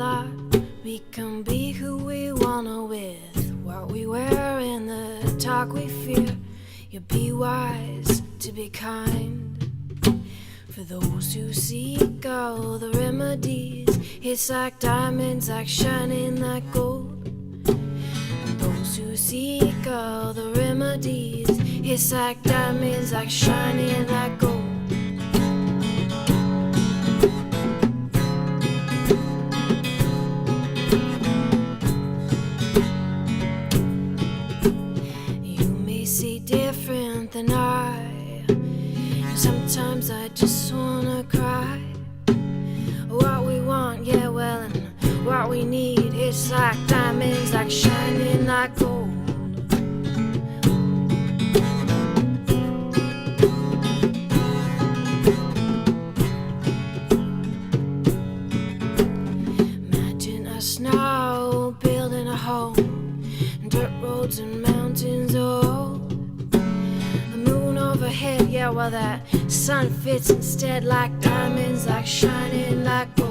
lot. We can be who we wanna with what we wear and the talk we fear. You be wise to be kind. For those who seek all the remedies, it's like diamonds, like shining like gold. And those who seek all the remedies, it's like diamonds, like shining like gold. You may see different than I. Sometimes I just wanna cry. What we want, yeah, well, and what we need, it's like diamonds, like shining like gold. Imagine us now building a home, dirt roads and mountains, oh, the moon overhead, yeah, well, that sun fits instead like diamonds, like shining like gold.